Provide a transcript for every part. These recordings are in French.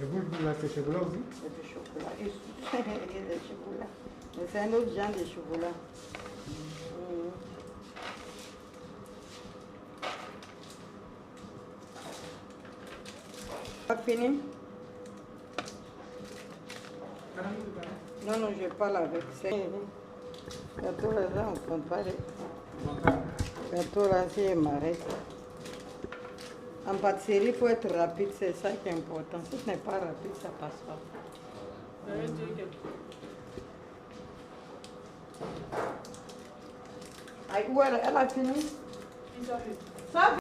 Et vous, là, c'est chocolat aussi? C'est du chocolat. Il y a des chocolats. Mais c'est un autre genre de chocolat. Pas fini? Non, non, je parle avec ça. Bientôt là, on ne compte pas. Bientôt là, si je m'arrête. En pâtisserie, il faut être rapide, c'est ça qui est important. Si ce n'est pas rapide, ça passe pas. Aïe, où elle a fini? Ça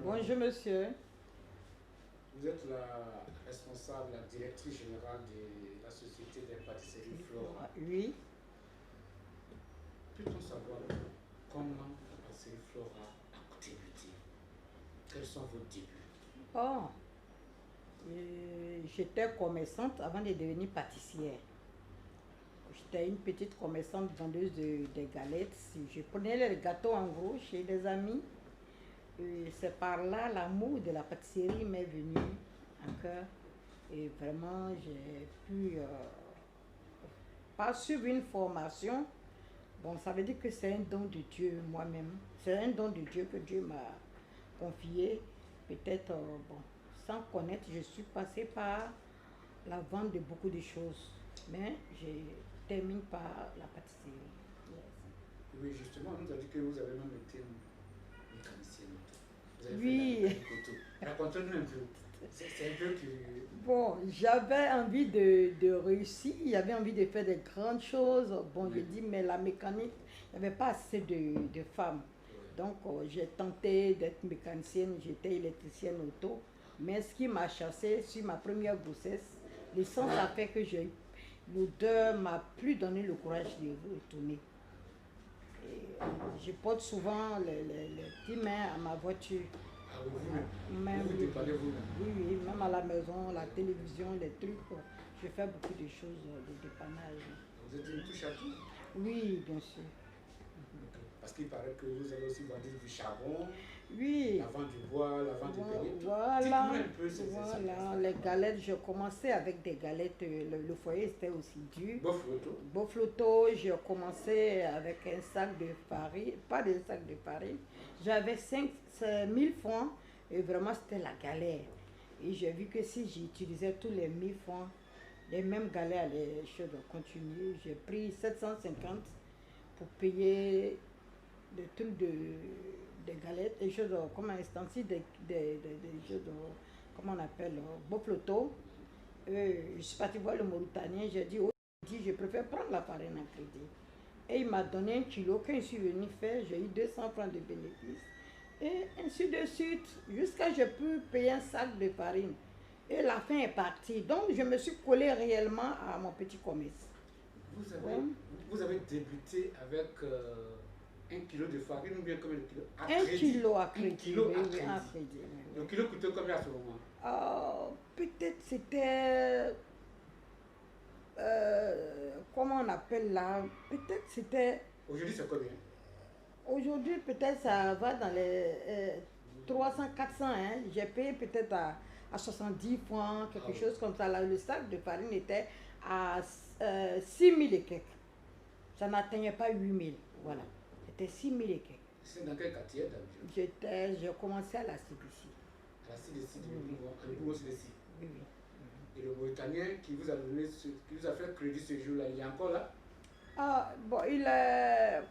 Bonjour monsieur. Vous êtes la responsable, la directrice générale de la société des pâtisseries Flora. Oui. Peut-on savoir comment la pâtisserie Flora a débuté? Quels sont vos débuts? Oh, j'étais commerçante avant de devenir pâtissière. J'étais une petite commerçante vendeuse de galettes. Je prenais les gâteaux en gros chez des amis. C'est par là l'amour de la pâtisserie m'est venu en cœur. Et vraiment, j'ai pu pas suivre une formation. Bon, ça veut dire que c'est un don de Dieu moi-même. C'est un don de Dieu que Dieu m'a confié. Peut-être, bon, sans connaître, je suis passée par la vente de beaucoup de choses. Mais je termine par la pâtisserie. Yes. Oui, justement, on nous a dit que vous avez même été mécanicienne. Vous avez oui. fait la racontez-nous un peu. C'est un peu que... Bon, j'avais envie de réussir, j'avais envie de faire de grandes choses. Bon, oui. Je dis, mais la mécanique, il n'y avait pas assez de femmes. Oui. Donc, j'ai tenté d'être mécanicienne, j'étais électricienne auto. Mais ce qui m'a chassée sur ma première grossesse, l'essence a fait que l'odeur m'a plus donné le courage de retourner. Et je porte souvent les petits mains à ma voiture. Ah oui, même, oui, même à la maison, la télévision, les trucs. Je fais beaucoup de choses de dépannage. Vous êtes une touche à tout? Oui, bien sûr. Parce qu'il paraît que vous avez aussi vendu du charbon, oui. la vente du bois, la vente du périmètre. Voilà, un peu, voilà. Les galettes, j'ai commencé avec des galettes, le foyer c'était aussi dur. Bofloto, j'ai commencé avec un sac de farine, pas de sac de farine. J'avais 1000 francs et vraiment c'était la galère. Et j'ai vu que si j'utilisais tous les 1000 francs, les mêmes galères, les choses ont continué. J'ai pris 750 pour payer des trucs des galettes, des choses comme un ustensile, des choses, comment on appelle, Bofloto. Je suis partie voir le Mauritanien, j'ai dit, je préfère prendre la farine en crédit. Et il m'a donné 1 kilo, quand je suis venue faire, j'ai eu 200 francs de bénéfice. Et ainsi de suite, jusqu'à ce que j'ai pu payer un sac de farine. Et la fin est partie. Donc, je me suis collée réellement à mon petit commerce. Vous avez débuté avec 1 kilo de farine ou bien combien de kilos? 1 kilo à crédit. 1 kilo oui, à crédit. À crédit. Le kilo coûtait combien à ce moment? Peut-être c'était... comment on appelle là? Peut-être c'était... Aujourd'hui, c'est combien? Aujourd'hui, peut-être ça va dans les 300, 400. Hein. J'ai payé peut-être à 70 francs, quelque chose comme ça. Là, le sac de farine était à 6 000 et quelques. Ça n'atteignait pas 8 000. Voilà. C'était 6 000 et quelques. C'est dans quel quartier d'habitude? J'ai commencé à la CDC. À la CDC de CDC. Oui, oui. Et le Mauritanien qui vous a donné, qui vous a fait crédit ce jour-là, il est encore là? Ah, bon,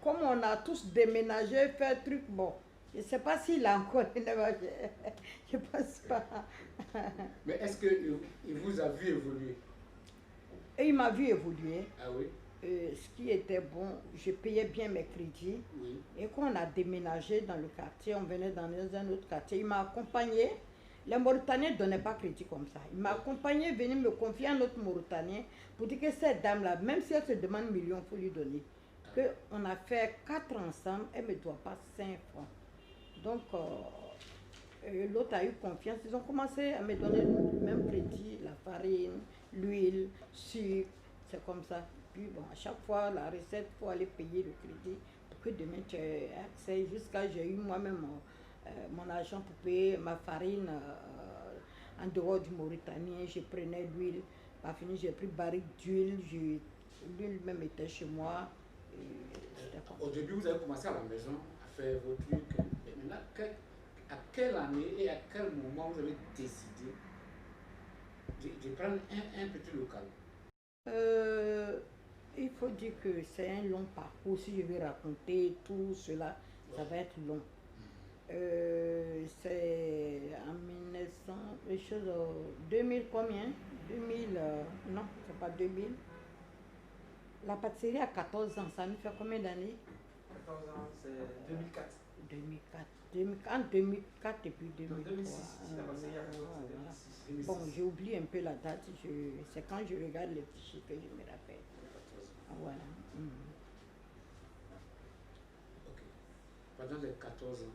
comme on a tous déménagé, fait truc, bon, je ne sais pas s'il a encore déménagé. Je ne pense pas. Mais est-ce qu'il vous a vu évoluer? Et il m'a vu évoluer. Ah oui? Ce qui était bon, je payais bien mes crédits. Oui. Et quand on a déménagé dans le quartier, on venait dans un autre quartier, il m'a accompagné. Les Mauritaniens ne donnaient pas crédit comme ça. Il m'a accompagné, venu me confier à un autre Mauritanien pour dire que cette dame-là, même si elle se demande 1 million, il faut lui donner. On a fait 4 ensemble, elle ne me doit pas 5 francs. Donc, l'autre a eu confiance. Ils ont commencé à me donner le même crédit, la farine, l'huile, sucre, c'est comme ça. Puis bon, à chaque fois, la recette, il faut aller payer le crédit pour que demain tu aies accès. Jusqu'à j'ai eu moi-même mon argent pour payer ma farine en dehors du Mauritanien. Je prenais l'huile. Pas fini, j'ai pris barrique d'huile. L'huile même était chez moi. Au début, vous avez commencé à la maison à faire vos trucs. Et maintenant, à quelle année et à quel moment vous avez décidé de prendre un petit local? Il faut dire que c'est un long parcours. Si je vais raconter tout cela, ça va être long. C'est en 1900, les choses, 2000 combien? 2000, non, c'est pas 2000. La pâtisserie a 14 ans, ça nous fait combien d'années? 14 ans, c'est 2004. 2004. En 2004 et puis 2003. 2006, la pâtisserie a 14 ans, 2006. Bon, j'ai oublié un peu la date, c'est quand je regarde les fichiers que je me rappelle. Voilà. Ok. Pendant les 14 ans,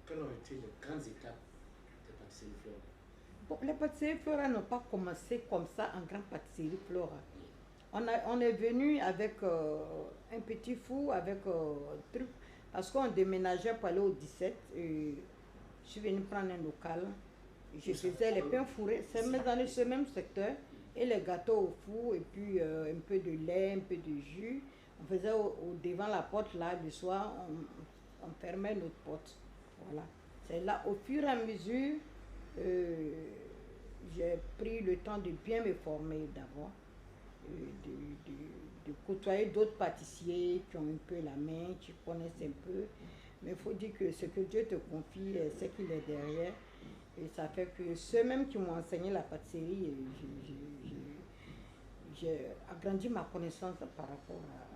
quelles ont été les grandes étapes de pâtisserie Flora? Bon, les pâtisseries Flora n'ont pas commencé comme ça en grande pâtisserie Flora. On est venu avec un petit four, avec truc, parce qu'on déménageait pour aller au 17. Et je suis venue prendre un local. Je faisais les pains fourrés, c'est dans ce même secteur, et les gâteaux au four, et puis un peu de lait, un peu de jus. On faisait devant la porte là, le soir, on fermait notre porte. Voilà. C'est là, au fur et à mesure, j'ai pris le temps de bien me former d'abord, de côtoyer d'autres pâtissiers qui ont un peu la main, qui connaissent un peu. Mais il faut dire que ce que Dieu te confie, c'est qu'il est derrière. Et ça fait que ceux-mêmes qui m'ont enseigné la pâtisserie, j'ai agrandi ma connaissance par rapport à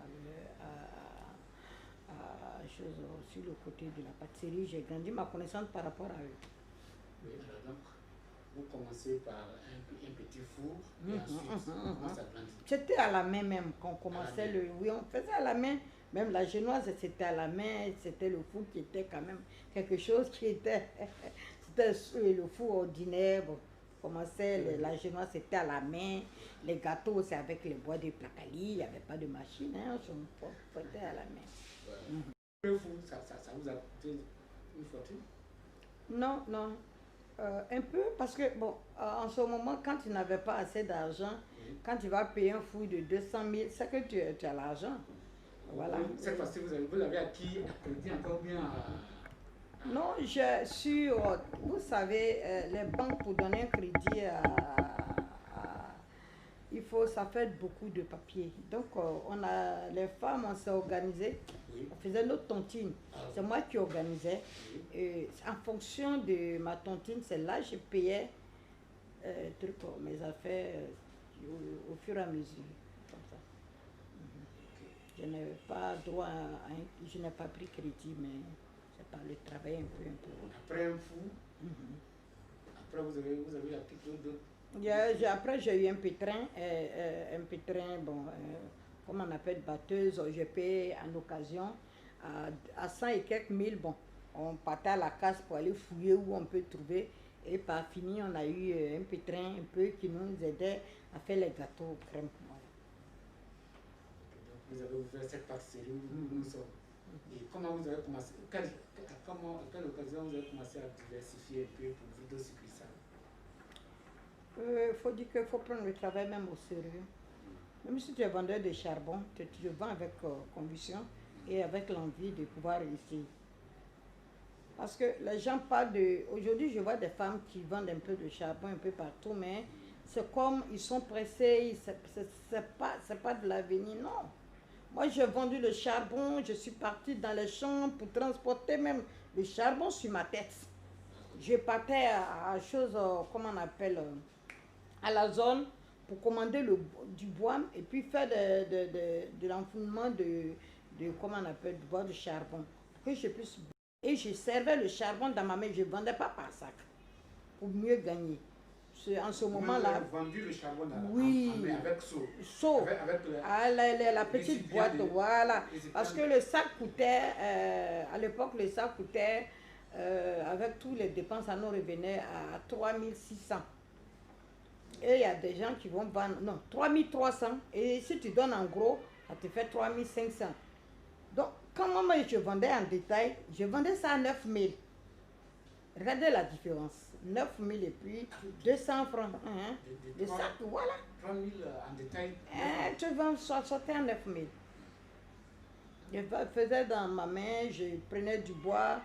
choses sur le côté de la pâtisserie. J'ai grandi ma connaissance par rapport à eux. Oui, alors donc, vous commencez par un petit four, et ensuite, comment ça grandit? C'était à la main même qu'on commençait oui, on faisait à la main. Même la génoise, c'était à la main. C'était le four qui était quand même quelque chose qui était... C'était le four ordinaire. Bon, commençait, la génoise, c'était à la main. Les gâteaux, c'est avec les bois de placali. Il n'y avait pas de machine. Hein, on faisait à la main. Le four, ça vous a coûté une fortune? Non, non. Un peu, parce que, bon, en ce moment, quand tu n'avais pas assez d'argent, quand tu vas payer un four de 200 000, c'est que tu as l'argent. Voilà. Cette fois-ci, vous avez acquis à crédit encore bien Non, vous savez, les banques pour donner un crédit, ça fait beaucoup de papiers. Donc, les femmes, on s'est organisées, on faisait notre tontine. C'est moi qui organisais. Et en fonction de ma tontine, c'est là que je payais mes affaires au fur et à mesure. Comme ça. Je n'avais pas droit je n'ai pas pris crédit, mais c'est par le travail un peu. Après un fou, après vous avez appris d'autres. Après, j'ai eu un pétrin, bon, comme on appelle batteuse, j'ai payé en occasion à 100 et quelques mille. Bon, on partait à la casse pour aller fouiller où on peut trouver. Et par fini, on a eu un pétrin un peu qui nous aidait à faire les gâteaux au crème. Vous avez ouvert cette pâtisserie où nous sommes. Et comment vous avez commencé, à quelle occasion vous avez commencé à diversifier un peu pour vous d'autres succursales? Il faut dire qu'il faut prendre le travail même au sérieux. Même si tu es vendeur de charbon, tu le vends avec conviction et avec l'envie de pouvoir réussir. Parce que les gens parlent de... Aujourd'hui, je vois des femmes qui vendent un peu de charbon un peu partout, mais c'est comme ils sont pressés, c'est pas de l'avenir, non. Moi, j'ai vendu le charbon, je suis partie dans les champs pour transporter même le charbon sur ma tête. Je partais à chose, comment on appelle, à la zone pour commander du bois et puis faire de l'enfouissement comment on appelle, du bois de charbon. Pour que je puisse... Et je servais le charbon dans ma main, je ne vendais pas par sac pour mieux gagner. En ce moment-là... Vous avez vendu le charbon dans oui, la main avec seau. Seau. La petite boîte, voilà. Parce que le sac coûtait, à l'époque, le sac coûtait, avec tous les dépenses, ça nous revenait à 3600. Et il y a des gens qui vont vendre, non, 3300. Et si tu donnes en gros, ça te fait 3500. Donc, quand moi je vendais en détail, je vendais ça à 9000. Regardez la différence. 9000 et puis 200 francs. Hein? Le sac, voilà. 3000 en détail. Tu vends sortir à 9000. Je faisais dans ma main, je prenais du bois.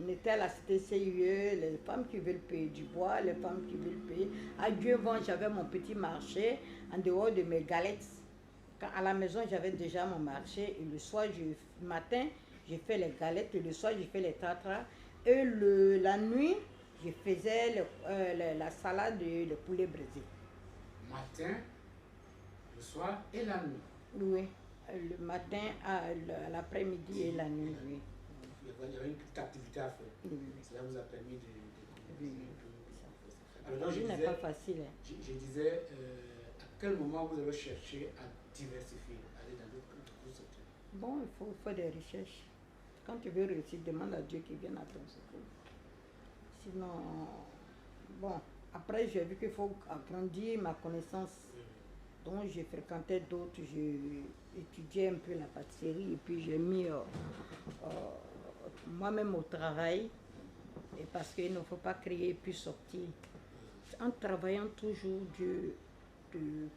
On était à la cité CIE, les femmes qui veulent payer du bois, les femmes qui veulent payer. À Dieu vent, j'avais mon petit marché en dehors de mes galettes. Quand à la maison, j'avais déjà mon marché. Et le soir, le matin, j'ai fait les galettes. Et le soir, j'ai fait les tartares. Et la nuit, je faisais la salade de poulet braisé. Matin, le soir et la nuit. Oui, le matin, à l'après-midi et la nuit, oui. Il y avait une petite activité à faire. Oui. Cela vous a permis de Oui. Alors, Ce n'est pas facile. Hein. Je disais, à quel moment vous avez cherché à diversifier, aller dans d'autres secteurs? Bon, il faut faire des recherches. Quand tu veux réussir, demande à Dieu qu'il vienne à ton secours. Sinon, bon, après j'ai vu qu'il faut agrandir ma connaissance. Donc j'ai fréquenté d'autres, j'ai étudié un peu la pâtisserie et puis j'ai mis moi-même au travail. Et parce qu'il ne faut pas créer puis sortir. En travaillant toujours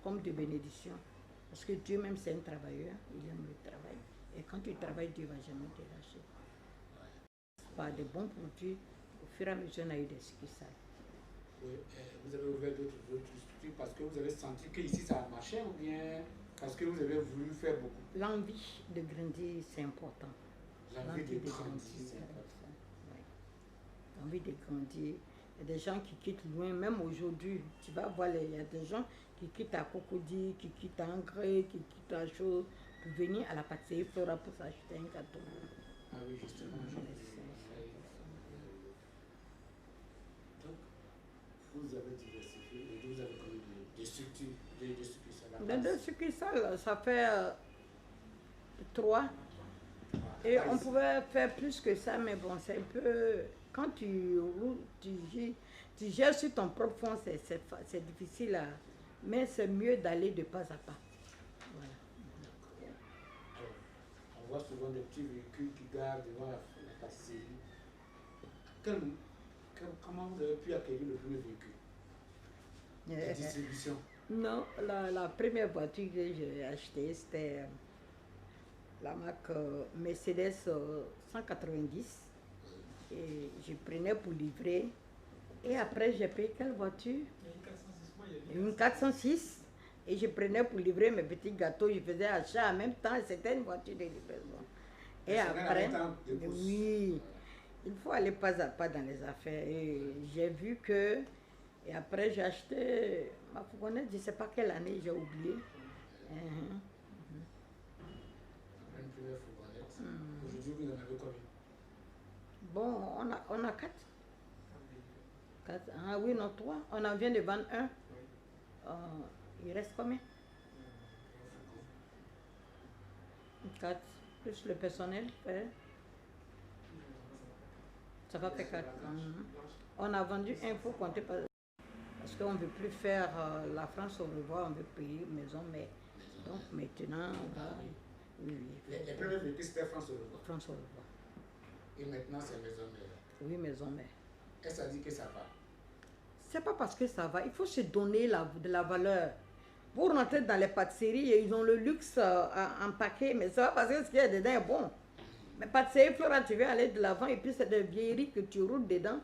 comme de bénédiction. Parce que Dieu même c'est un travailleur, il aime le travail. Et quand tu travailles, Dieu ne va jamais te lâcher. Par des bons produits, au fur et à mesure, on a eu des succursales. Oui, vous avez ouvert d'autres structures parce que vous avez senti qu'ici ça a marché ou bien parce que vous avez voulu faire beaucoup? L'envie de grandir, c'est important. L'envie de grandir, c'est important. Oui. L'envie de grandir. Il y a des gens qui quittent loin, même aujourd'hui. Tu vas voir, il y a des gens qui quittent à Cocody, qui quittent à Angrais, qui quittent à Chose pour venir à la pâtisserie Flora pour s'acheter un gâteau. Ah oui, justement. Donc, vous avez diversifié et vous avez connu des structures, des succursales. Des succursales, ça fait 3. Et on pouvait faire plus que ça, mais bon, c'est un peu... Quand tu gères sur ton propre fond, c'est difficile, mais c'est mieux d'aller de pas à pas. Voilà. Alors, on voit souvent des petits véhicules qui gardent devant la pâtisserie. Comment vous avez pu acquérir le premier véhicule de distribution? Non, la première voiture que j'ai achetée, c'était la marque Mercedes 190. Et je prenais pour livrer. Et après, j'ai payé quelle voiture? Une 406. Et je prenais pour livrer mes petits gâteaux. Je faisais achat en même temps. C'était une voiture de livraison. Et après, oui, il faut aller pas à pas dans les affaires. Et j'ai vu que... Et après, j'ai acheté ma fourgonnette. Je ne sais pas quelle année, j'ai oublié. Une première fourgonnette. Aujourd'hui, vous en avez combien? Bon, on a 4. Ah oui, non, 3. On en vient de vendre un. Il reste combien? 4. Plus le personnel. Ça va faire 4. On a vendu un, il faut compter parce qu'on ne veut plus faire la France au revoir, on veut payer maison, mais donc maintenant, on va... Oui. Les premiers véhicules, c'était France au revoir. France au revoir. Et maintenant, c'est maison mère. Oui, maison mère. Et ça dit que ça va? C'est pas parce que ça va, il faut se donner de la valeur. Pour rentrer dans les pâtisseries, ils ont le luxe en paquet, mais ça va parce que ce qu'il y a dedans est bon. Mais pâtisserie Flora, tu veux aller de l'avant et puis c'est des vieilleries que tu roules dedans.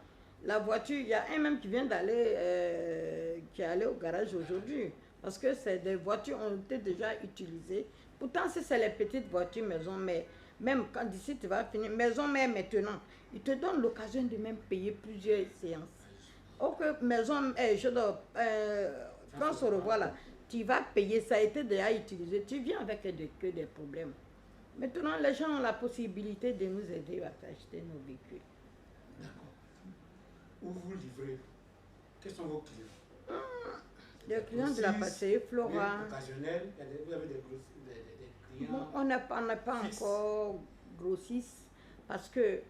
La voiture, il y a un même qui vient d'aller, qui est allé au garage aujourd'hui. Parce que c'est des voitures ont été déjà utilisées. Pourtant, si c'est les petites voitures maison, mais même quand d'ici tu vas finir, maison mère maintenant, ils te donnent l'occasion de même payer plusieurs séances. Ok, maison, quand on se revoit là, tu vas payer, ça a été déjà utilisé, tu viens avec que des problèmes. Maintenant, les gens ont la possibilité de nous aider à acheter nos véhicules. D'accord. Où vous livrez? Quels sont vos clients? Les clients de la pâtisserie Flora. Occasionnels, vous avez des clients? Bon, on n'a pas encore grossiste parce que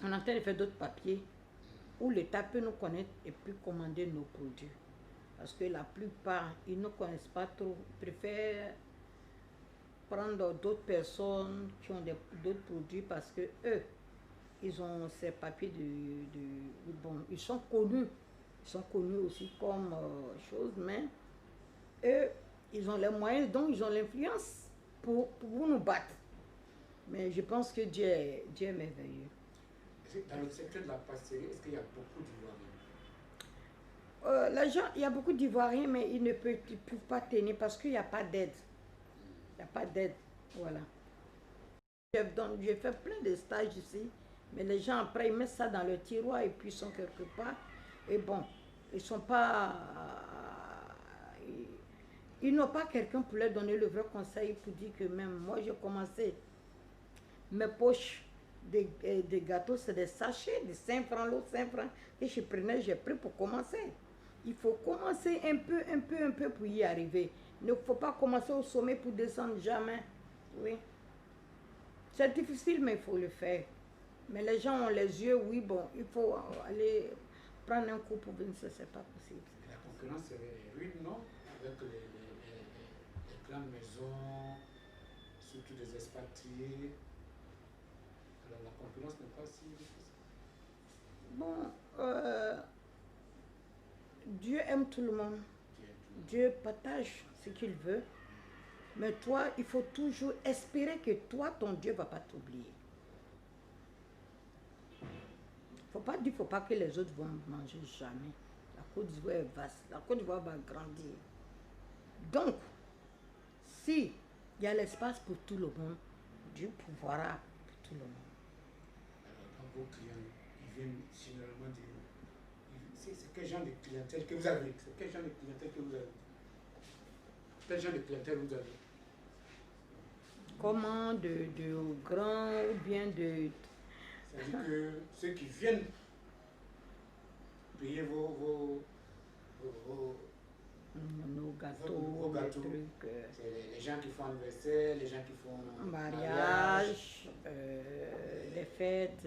on est en train de faire d'autres papiers où l'État peut nous connaître et puis commander nos produits. Parce que la plupart, ils ne connaissent pas trop. Ils préfèrent prendre d'autres personnes qui ont d'autres produits parce que eux, ils ont ces papiers bon, ils sont connus. Ils sont connus aussi comme chose, mais eux, ils ont les moyens, donc ils ont l'influence pour nous battre. Mais je pense que Dieu est merveilleux. Dans le secteur de la pâtisserie, est-ce qu'il y a beaucoup d'Ivoiriens? Il y a beaucoup d'Ivoiriens, mais ils ne peuvent pas tenir parce qu'il n'y a pas d'aide. Il n'y a pas d'aide, voilà. J'ai fait plein de stages ici, mais les gens après ils mettent ça dans le tiroir et puis ils sont quelque part. Et bon, ils sont pas... Ils n'ont pas quelqu'un pour leur donner le vrai conseil pour dire que même moi j'ai commencé. Mes poches de gâteaux, c'est des sachets de 5 francs, l'autre 5 francs que je prenais, j'ai pris pour commencer. Il faut commencer un peu pour y arriver. Il ne faut pas commencer au sommet pour descendre jamais. Oui. C'est difficile, mais il faut le faire. Mais les gens ont les yeux, oui, bon, il faut aller prendre un coup pour venir, c'est pas possible. La concurrence est rude, non? Avec les grandes maisons, surtout des expatriés. Alors la concurrence n'est pas si difficile. Bon, Dieu aime tout le monde. Dieu partage ce qu'il veut. Mais toi, il faut toujours espérer que toi, ton Dieu ne va pas t'oublier. Il ne faut pas que les autres vont manger jamais. La Côte d'Ivoire est vaste. La Côte d'Ivoire va grandir. Donc, si il y a l'espace pour tout le monde, Dieu pourvoira pour tout le monde. Alors, quand vos clients, ils viennent généralement dire, c'est quel genre de clientèle que vous avez? C'est quel genre de clientèle que vous avez? Quel genre de clientèle vous avez? Comment de grands ou bien de... C'est-à-dire que ceux qui viennent payer nos gâteaux, trucs, c'est les gens qui font anniversaire, les gens qui font mariage, les fêtes.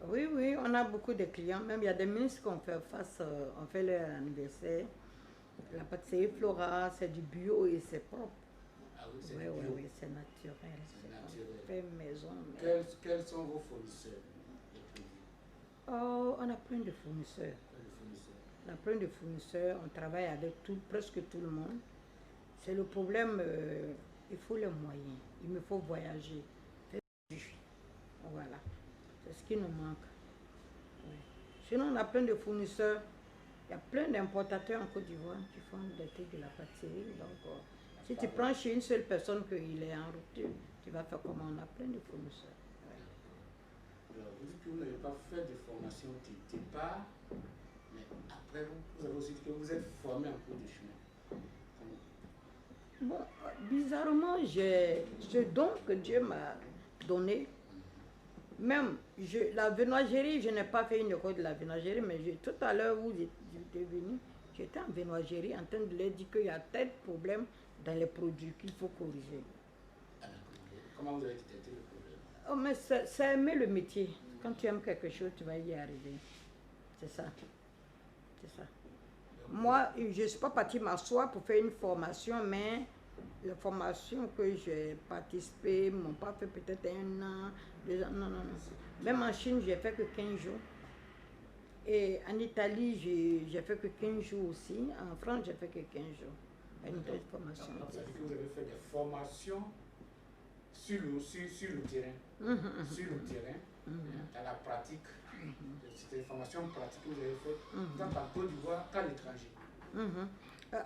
Oui, on a beaucoup de clients. Même il y a des ministres qu'on fait face, on fait leur anniversaire. La pâtisserie Flora, c'est du bio et c'est propre. Ah oui, c'est oui, c'est naturel. C'est fait maison. Mais... Quels sont vos fournisseurs? Oh, on a plein de fournisseurs. On a plein de fournisseurs. On travaille avec presque tout le monde. C'est le problème, il faut les moyens. Il me faut voyager. Voilà. C'est ce qui nous manque. Oui. Sinon, on a plein de fournisseurs. Il y a plein d'importateurs en Côte d'Ivoire qui font des trucs de la pâtisserie. Donc, si tu prends chez une seule personne qu'il est en rupture, tu vas faire comment? On a plein de fournisseurs. Ouais. Alors, vous dites que vous n'avez pas fait de formation TIPA, mais après, vous avez aussi dit que vous êtes formé en cours de chemin. Bon, bizarrement, j'ai ce don que Dieu m'a donné. Même la viennoiserie, je n'ai pas fait une école de la viennoiserie, mais tout à l'heure où j'étais venu, j'étais en viennoiserie en train de leur dire qu'il y a tel problème dans les produits qu'il faut corriger. Comment vous avez détecté le problème? Oh, mais c'est aimer le métier. Quand tu aimes quelque chose, tu vas y arriver. C'est ça. C'est ça. Moi, je ne suis pas partie m'asseoir pour faire une formation, mais les formations que j'ai participé ne m'ont pas fait peut-être 1 an, 2 ans. Non. Même en Chine, j'ai fait que 15 jours. Et en Italie, j'ai fait que 15 jours aussi. En France, j'ai fait que 15 jours. Une telle formation. Donc, ça veut dire que vous avez fait des formations sur le terrain. Sur le terrain, dans la pratique. C'était une formation pratique que vous avez faite, tant en Côte d'Ivoire qu'à l'étranger.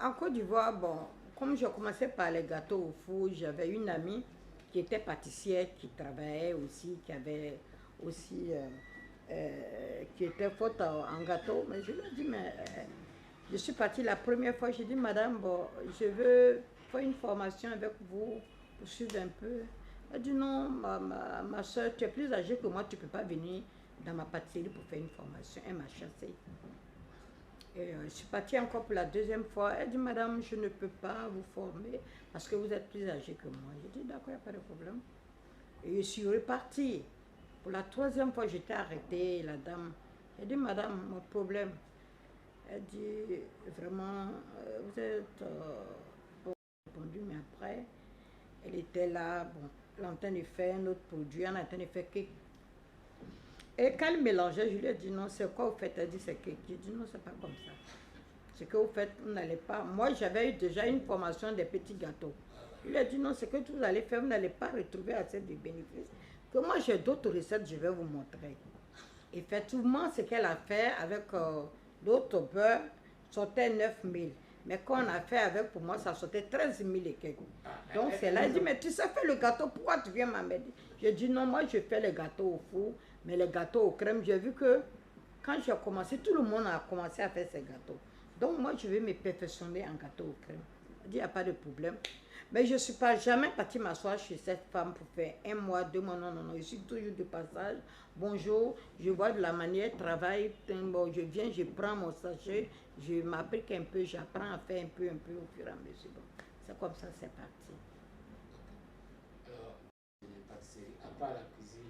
En Côte d'Ivoire, bon, comme je commençais par les gâteaux au four, j'avais une amie qui était pâtissière, qui travaillait aussi, qui avait aussi, qui était forte en gâteau. Mais je lui ai dit, mais je suis partie la première fois, j'ai dit, madame, bon, je veux faire une formation avec vous, pour suivre un peu. Elle a dit, non, ma soeur, tu es plus âgée que moi, tu ne peux pas venir dans ma pâtisserie pour faire une formation. Elle m'a chassée. Et je suis partie encore pour la deuxième fois. Elle dit, madame, je ne peux pas vous former parce que vous êtes plus âgée que moi. J'ai dit, d'accord, il n'y a pas de problème. Et je suis repartie. Pour la troisième fois, j'étais arrêtée. La dame, elle dit, madame, mon problème. Elle dit, vraiment, vous êtes bon, répondu, mais après, elle était là, bon, elle est en train de faire un autre produit, elle est en train de faire cake. Et quand elle mélangeait, je lui ai dit non, c'est quoi vous faites? Elle dit c'est cake. J'ai dit non, c'est pas comme ça. Ce que vous faites, vous n'allez pas. Moi, j'avais eu déjà une formation des petits gâteaux. Je lui ai dit non, ce que vous allez faire, vous n'allez pas retrouver assez de bénéfices. Que moi, j'ai d'autres recettes, je vais vous montrer. Effectivement, ce qu'elle a fait avec d'autres beurres sortait 9 000. Mais quand on a fait avec, pour moi, ça sortait 13 000 et quelques. Donc, c'est là, elle dit, mais tu sais faire le gâteau, pourquoi tu viens m'amener? J'ai dit, non, moi, je fais les gâteaux au four, mais les gâteaux aux crèmes, j'ai vu que quand j'ai commencé, tout le monde a commencé à faire ces gâteaux. Donc, moi, je vais me perfectionner en gâteau aux crèmes. Elle dit, il n'y a pas de problème. Mais je ne suis pas jamais partie m'asseoir chez cette femme pour faire 1 mois, 2 mois, non, non, non. Je suis toujours de passage. Bonjour, je vois de la manière, travail, bon, je viens, je prends mon sachet, je m'applique un peu, j'apprends à faire un peu au fur et à mesure. Bon, c'est comme ça, c'est parti. À part la cuisine,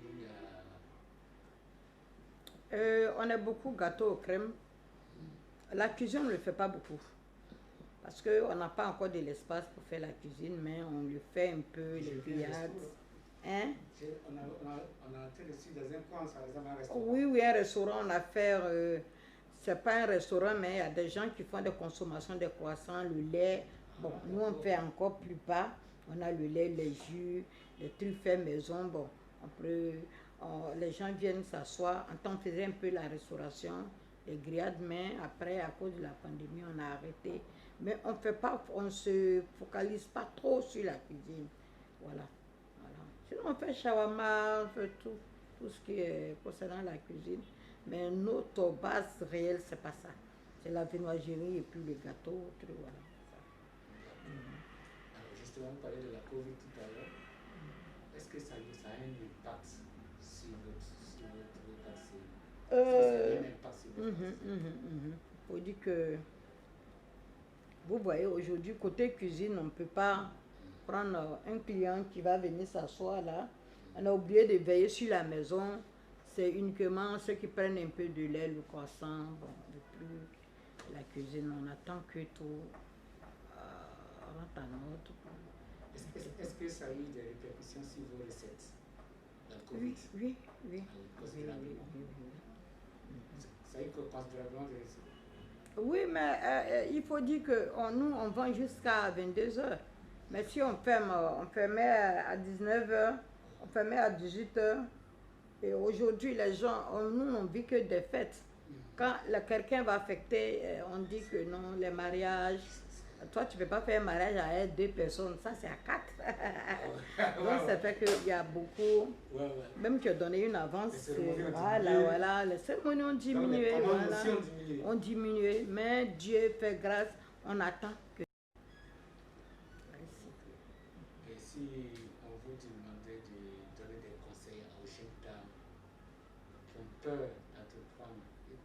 on a beaucoup de gâteaux aux crèmes. La cuisine, on ne le fait pas beaucoup. Parce qu'on n'a pas encore de l'espace pour faire la cuisine, mais on le fait un peu, les grillades. Hein? On a été ici dans un coin, ça ressemble à un restaurant. Oui, oui, un restaurant, on a fait, c'est pas un restaurant, mais il y a des gens qui font des consommations de croissants, le lait. Bon, nous on fait encore plus bas. On a le lait, les jus, les trucs faits maison. Bon, les gens viennent s'asseoir. En temps, on faisait un peu la restauration, les grillades, mais après, à cause de la pandémie, on a arrêté. Mais on fait pas, on se focalise pas trop sur la cuisine. Voilà. Sinon, on fait shawarma, on fait tout ce qui est concernant la cuisine. Mais notre base réelle, c'est pas ça. C'est la viennoiserie et puis les gâteaux, tout, voilà. Alors justement, vous parlez de la Covid tout à l'heure. Est-ce que ça a un impact sur votre pâtisserie? Ça a un impact sur votre pâtisserie? Il faut dire que, vous voyez, aujourd'hui, côté cuisine, on ne peut pas prendre un client qui va venir s'asseoir là. On a oublié de veiller sur la maison. C'est uniquement ceux qui prennent un peu de lait, le croissant, bon, de plus la cuisine. On attend que tout rentre en ordre. Est-ce que ça a eu des répercussions sur vos recettes, la COVID? Oui. Ça a eu considérablement des recettes? Oui, mais il faut dire que nous, on vend jusqu'à 22 h. Mais si on fermait à 19 h, on fermait à 18 h. Et aujourd'hui, les gens, nous, on vit que des fêtes. Quand quelqu'un va affecter, on dit que non, les mariages. Toi, tu ne peux pas faire un mariage à 2 personnes, ça c'est à 4. Donc, ça fait qu'il y a beaucoup. Même tu as donné une avance. Voilà, les cérémonies ont diminué. On diminué, mais Dieu fait grâce, on attend que. Et si on vous demandait de donner des conseils aux jeunes dames qui ont peur d'entreprendre et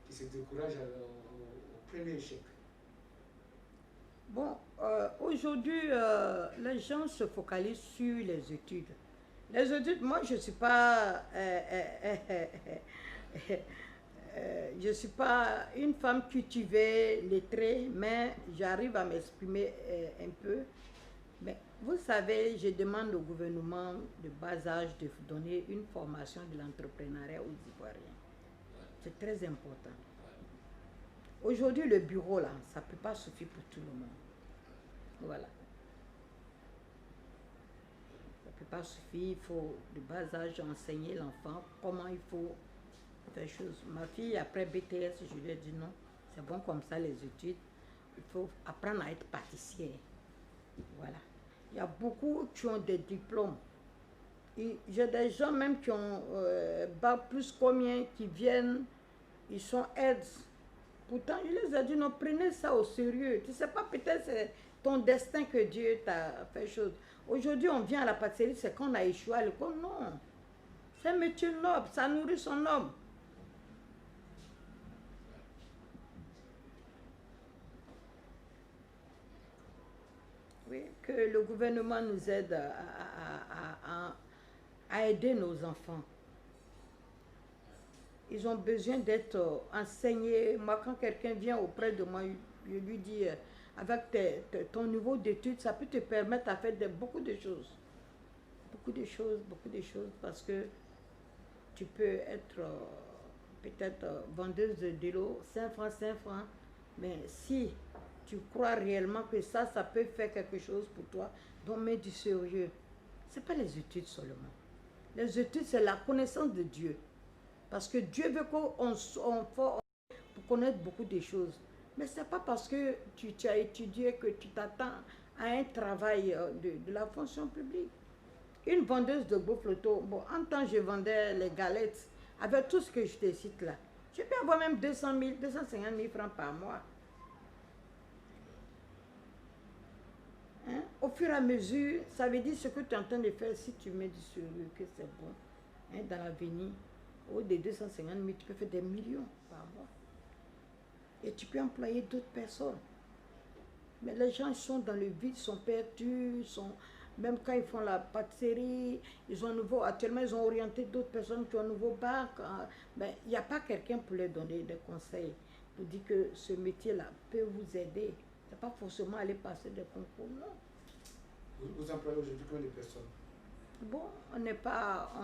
qui se découragent au premier échec? Bon, aujourd'hui, les gens se focalisent sur les études. Les études, moi, je ne suis pas... je suis pas une femme cultivée, lettrée, mais j'arrive à m'exprimer un peu. Mais vous savez, je demande au gouvernement de bas âge de donner une formation de l'entrepreneuriat aux Ivoiriens. C'est très important. Aujourd'hui, le bureau, là, ça ne peut pas suffire pour tout le monde. Voilà. Ça ne peut pas suffire, il faut de bas âge enseigner l'enfant comment il faut faire chose. Ma fille, après BTS, je lui ai dit non, c'est bon comme ça les études, il faut apprendre à être pâtissière. Voilà. Il y a beaucoup qui ont des diplômes. J'ai des gens même qui ont bac plus combien, qui viennent, ils sont aides. Pourtant, je les ai dit, non, prenez ça au sérieux. Tu ne sais pas, peut-être c'est ton destin que Dieu t'a fait chose. Aujourd'hui, on vient à la pâtisserie, c'est qu'on a échoué à l'école. Non. C'est un métier noble, ça nourrit son homme. Oui, que le gouvernement nous aide à aider nos enfants. Ils ont besoin d'être enseignés. Moi, quand quelqu'un vient auprès de moi, je lui dis, avec ton niveau d'études, ça peut te permettre de faire beaucoup de choses. Beaucoup de choses, parce que tu peux être peut-être vendeuse de l'eau, 5 francs, mais si tu crois réellement que ça peut faire quelque chose pour toi, donc mets du sérieux. Ce n'est pas les études seulement. Les études, c'est la connaissance de Dieu. Parce que Dieu veut qu'on pour connaître beaucoup de choses. Mais ce n'est pas parce que tu as étudié que tu t'attends à un travail de la fonction publique. Une vendeuse de Bofloto, bon, en temps je vendais les galettes, avec tout ce que je te cite là. Je peux avoir même 200 000, 250 000 francs par mois. Hein? Au fur et à mesure, ça veut dire ce que tu es en train de faire, si tu mets du sérieux, que c'est bon. Hein, dans l'avenir, au des 250 000, tu peux faire des millions par mois. Et tu peux employer d'autres personnes. Mais les gens sont dans le vide, sont perdus, même quand ils font la pâtisserie, ils ont actuellement ils ont orienté d'autres personnes qui ont un nouveau bac. Mais il n'y a pas quelqu'un pour leur donner des conseils, pour dire que ce métier-là peut vous aider. Ce n'est pas forcément aller passer des concours, non. Vous employez aujourd'hui combien de personnes? Bon, on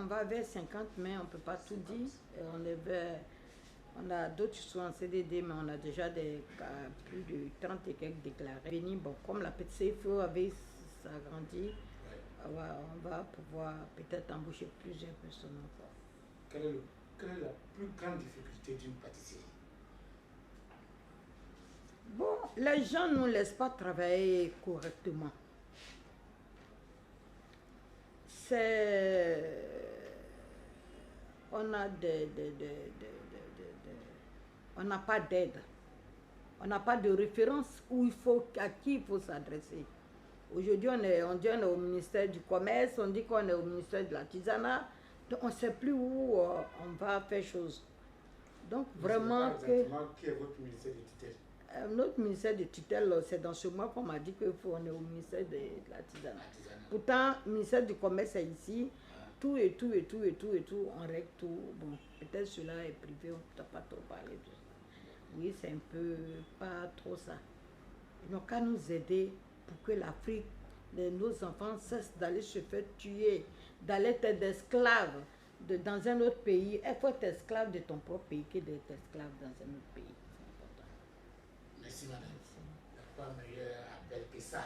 va vers 50, mais on ne peut pas tout dire. On a d'autres qui sont en CDD, mais on a déjà plus de 30 et quelques déclarés. Bon, comme la petite CFO avait s'agrandi, on va pouvoir peut-être embaucher plusieurs personnes encore. Quelle est la plus grande difficulté d'une pâtisserie? Bon, les gens ne nous laissent pas travailler correctement. On n'a pas d'aide. On n'a pas de référence à qui il faut s'adresser. Aujourd'hui, on dit qu'on est au ministère du Commerce, on dit qu'on est au ministère de l'Artisanat. Donc, on ne sait plus où on va faire chose. Donc, vraiment que... Qui est votre ministère de tutelle? Notre ministère de tutelle, c'est dans ce mois qu'on m'a dit qu'on est au ministère de l'Artisanat. Pourtant, le ministère du Commerce est ici. Tout, on règle tout. Bon, peut-être cela est privé, on ne peut pas trop parler de ça. Oui, c'est un peu pas trop ça. Ils n'ont qu'à nous aider pour que l'Afrique, nos enfants cessent d'aller se faire tuer, d'aller être esclaves dans un autre pays. Il faut être esclave de ton propre pays que d'être esclave dans un autre pays. C'est important. Merci, madame. Il n'y a pas meilleur appel que ça.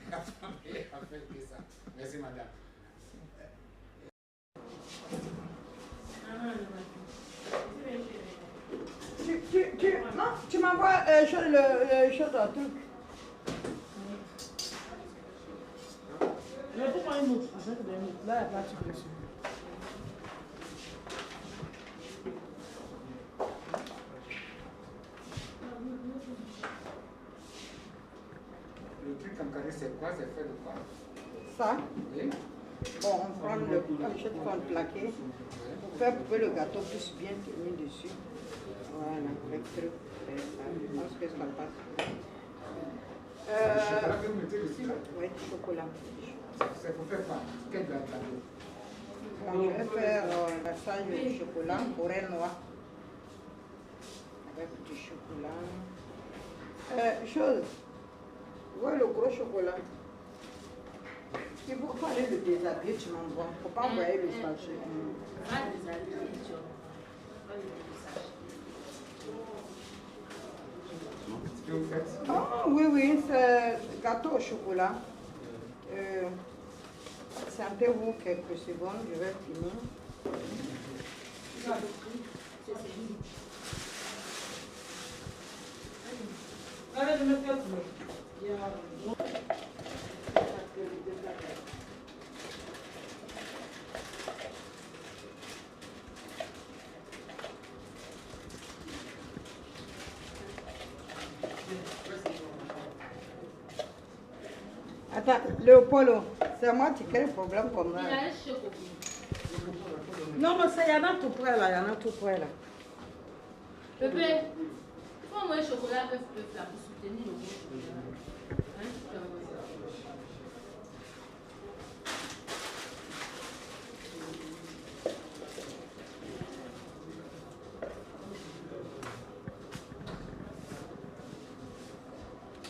Il n'y a pas meilleur appel que ça. Merci, madame. Non, tu m'envoies le chose d'un truc. Je vais prendre une autre. Là, il n'y a pas de souci. Le truc en carré, c'est quoi? C'est fait de quoi? Ça? Oui. Bon, on prend le plaqué pour que le gâteau puisse bien tenir dessus. Voilà, avec truc. Je pense que ça passe. Le chocolat que vous mettez dessus là? Oui, chocolat. C'est pour faire quoi? Quel gâteau? Bon, je vais faire un glaçage de chocolat, forêt noire. Avec du chocolat. Chose. Ouais, le gros chocolat. Il faut pas aller le déshabiller, tu m'envoies. Il ne faut pas envoyer le sachet. Ce que vous faites? Ah oui, c'est gâteau au chocolat. Patientez-vous quelques secondes, je vais finir. Attends, Léopolo, c'est moi qui ai le problème comme ça. Non, mais il y en a tout près là, il y en a tout près là. Bébé, prends-moi un chocolat œuf là pour soutenir le chocolat.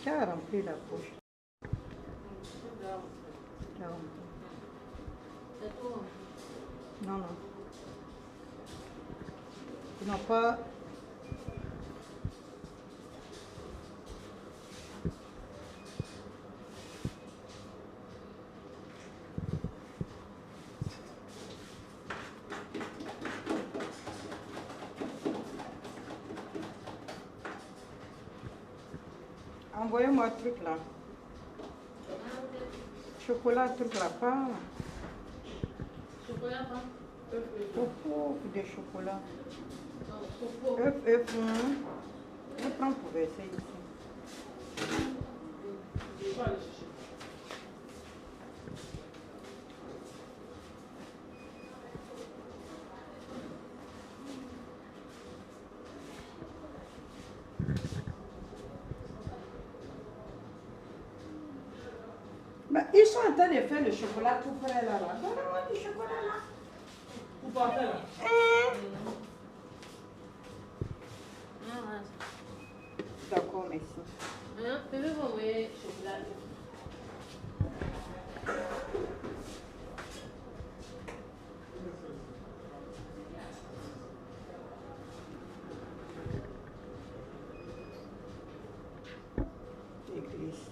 Qui a rempli la poche? Non, non. Tu n'as pas... Envoyez-moi un truc là. Chocolat, truc là, pas. Chocolat, pas. Popo de chocolat. Popo. Je prends pour verser ici. Mais ils sont en train de faire le chocolat tout près là. Donne-moi du chocolat là. Vous partez là? D'accord, merci. Bébé va envoyer chocolat. Église.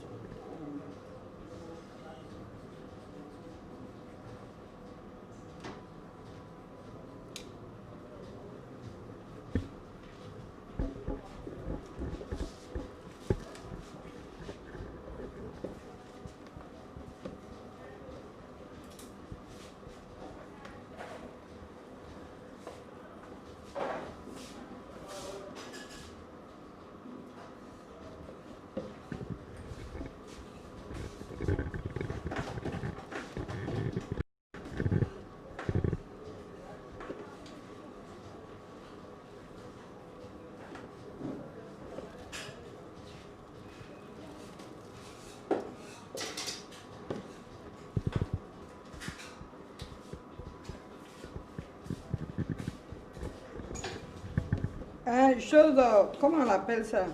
Comment on appelle ça?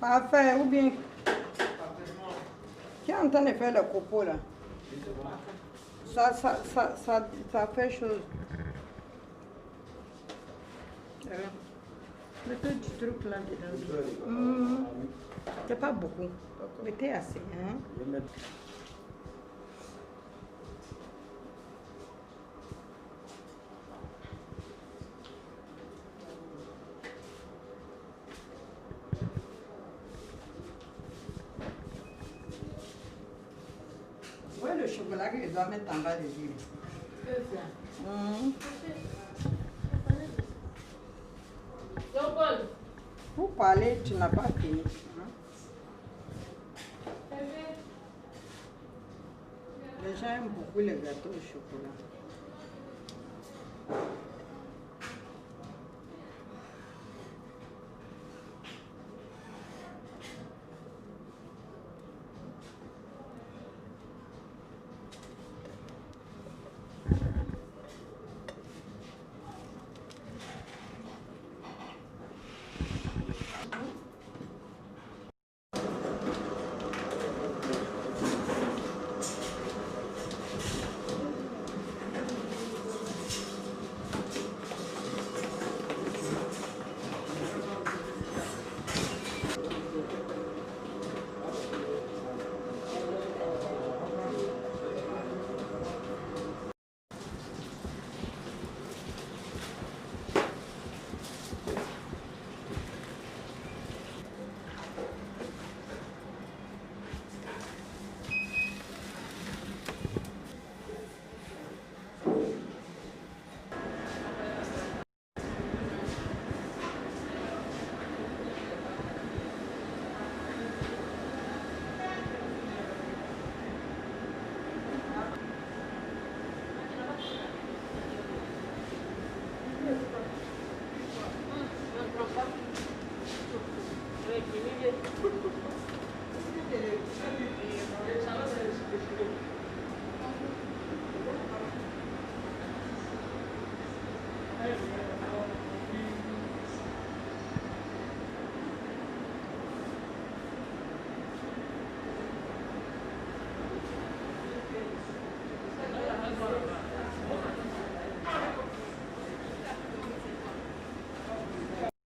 Parfait, ou bien? Qui est en train de faire le copeau là? Ça fait chose. Mettez du truc là dedans. C'est pas beaucoup. Mettez assez. Hein? Oui, le chocolat que je dois mettre en bas de l'huile. Pour parler, tu n'as pas fini. Les gens aiment beaucoup les gâteaux au chocolat.